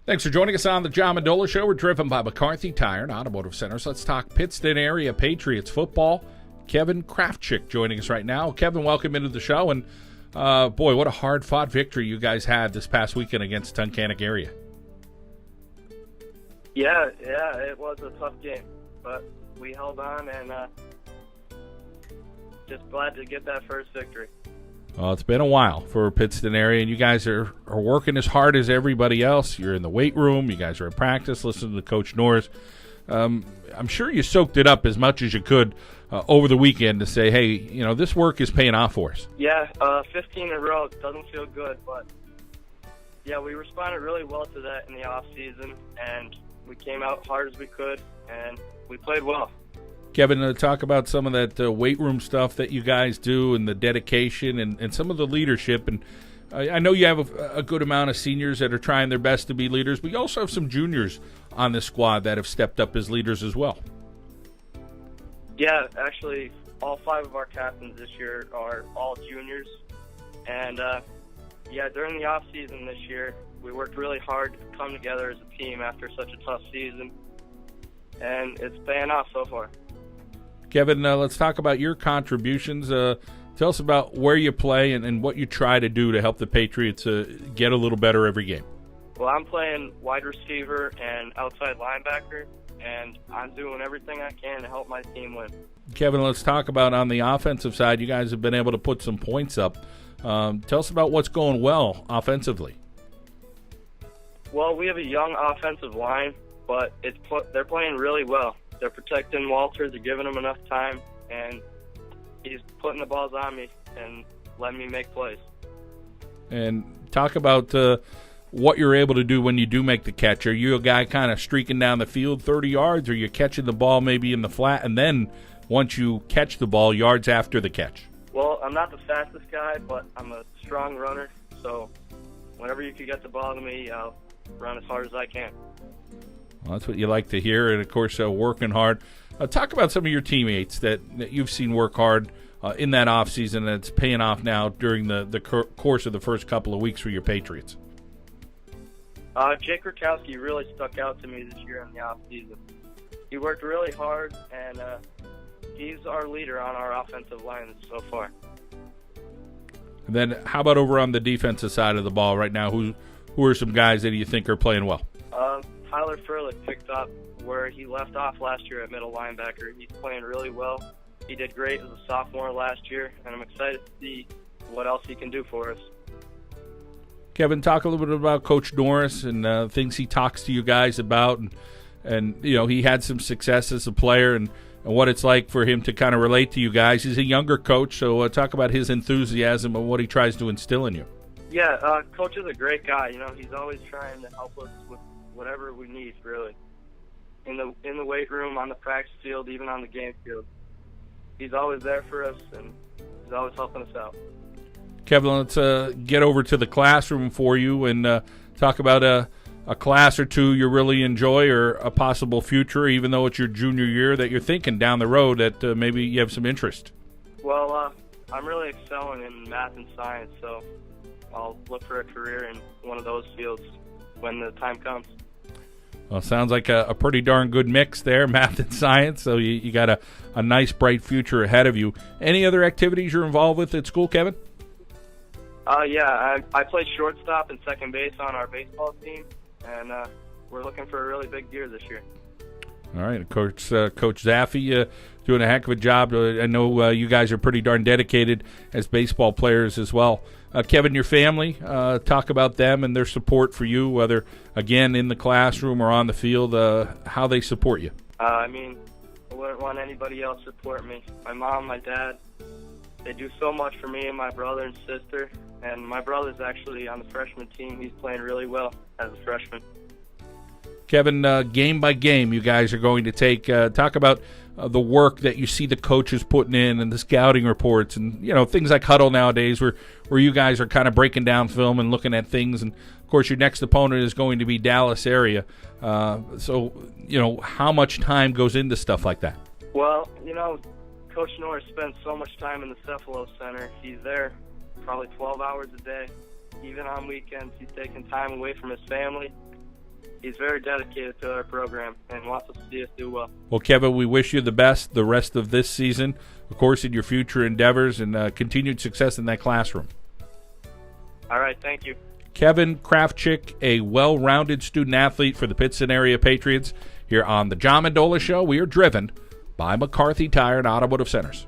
Thanks for joining us on the John Mendola Show. We're driven by McCarthy Tire and Automotive Centers. Let's talk Pittston area Patriots football. Kevin Krawczyk joining us right now. Kevin, welcome into the show. And, boy, what a hard-fought victory you guys had this past weekend against Tunkhannock area. Yeah, it was a tough game. But we held on and just glad to get that first victory. Well, it's been a while for Pittston area, and you guys are working as hard as everybody else. You're in the weight room. You guys are at practice, listening to Coach Norris. I'm sure you soaked it up as much as you could over the weekend to say, hey, you know, this work is paying off for us. Yeah, 15 in a row doesn't feel good, but, yeah, we responded really well to that in the off-season, and we came out hard as we could, and we played well. Kevin, talk about some of that weight room stuff that you guys do and the dedication and some of the leadership. And I know you have a good amount of seniors that are trying their best to be leaders, but you also have some juniors on this squad that have stepped up as leaders as well. Yeah, actually, all 5 of our captains this year are all juniors. And, during the off-season this year, we worked really hard to come together as a team after such a tough season. And it's paying off so far. Kevin, let's talk about your contributions. Tell us about where you play and what you try to do to help the Patriots get a little better every game. Well, I'm playing wide receiver and outside linebacker, and I'm doing everything I can to help my team win. Kevin, let's talk about on the offensive side. You guys have been able to put some points up. Tell us about what's going well offensively. Well, we have a young offensive line, but they're playing really well. They're protecting Walter. They're giving him enough time, and he's putting the balls on me and letting me make plays. And talk about what you're able to do when you do make the catch. Are you a guy kind of streaking down the field 30 yards, or you're catching the ball maybe in the flat, and then once you catch the ball, yards after the catch? Well, I'm not the fastest guy, but I'm a strong runner, so whenever you can get the ball to me, I'll run as hard as I can. Well, that's what you like to hear, and, of course, working hard. Talk about some of your teammates that you've seen work hard in that offseason that's paying off now during the course of the first couple of weeks for your Patriots. Jake Rakowski really stuck out to me this year in the offseason. He worked really hard, and he's our leader on our offensive line so far. And then how about over on the defensive side of the ball right now? Who are some guys that you think are playing well? Tyler Furlick picked up where he left off last year at middle linebacker. He's playing really well. He did great as a sophomore last year, and I'm excited to see what else he can do for us. Kevin, talk a little bit about Coach Norris and things he talks to you guys about, and you know, he had some success as a player and what it's like for him to kind of relate to you guys. He's a younger coach, so talk about his enthusiasm and what he tries to instill in you. Yeah, Coach is a great guy. You know, he's always trying to help us with whatever we need, really. In the weight room, on the practice field, even on the game field. He's always there for us, and he's always helping us out. Kevin, let's get over to the classroom for you and talk about a class or two you really enjoy or a possible future, even though it's your junior year, that you're thinking down the road that maybe you have some interest. Well, I'm really excelling in math and science, so I'll look for a career in one of those fields when the time comes. Well, sounds like a pretty darn good mix there, math and science, so you got a nice, bright future ahead of you. Any other activities you're involved with at school, Kevin? Yeah, I played shortstop and second base on our baseball team, and we're looking for a really big year this year. All right, Coach Zaffuto doing a heck of a job. I know you guys are pretty darn dedicated as baseball players as well. Kevin, your family, talk about them and their support for you, whether, again, in the classroom or on the field, how they support you. I wouldn't want anybody else to support me. My mom, my dad, they do so much for me and my brother and sister. And my brother's actually on the freshman team. He's playing really well as a freshman. Kevin, game by game, you guys are going to talk about the work that you see the coaches putting in and the scouting reports and, you know, things like Huddle nowadays where you guys are kind of breaking down film and looking at things. And, of course, your next opponent is going to be Dallas area. So, you know, how much time goes into stuff like that? Well, you know, Coach Norris spends so much time in the Cephalo Center. He's there probably 12 hours a day. Even on weekends, he's taking time away from his family. he's very dedicated to our program and wants to see us do well. Well, Kevin, we wish you the best the rest of this season, of course, in your future endeavors, and continued success in that classroom. All right, thank you. Kevin Krawczyk, a well-rounded student-athlete for the Pittston area Patriots. Here on the John Mendola Show, we are driven by McCarthy Tire and Automotive Centers.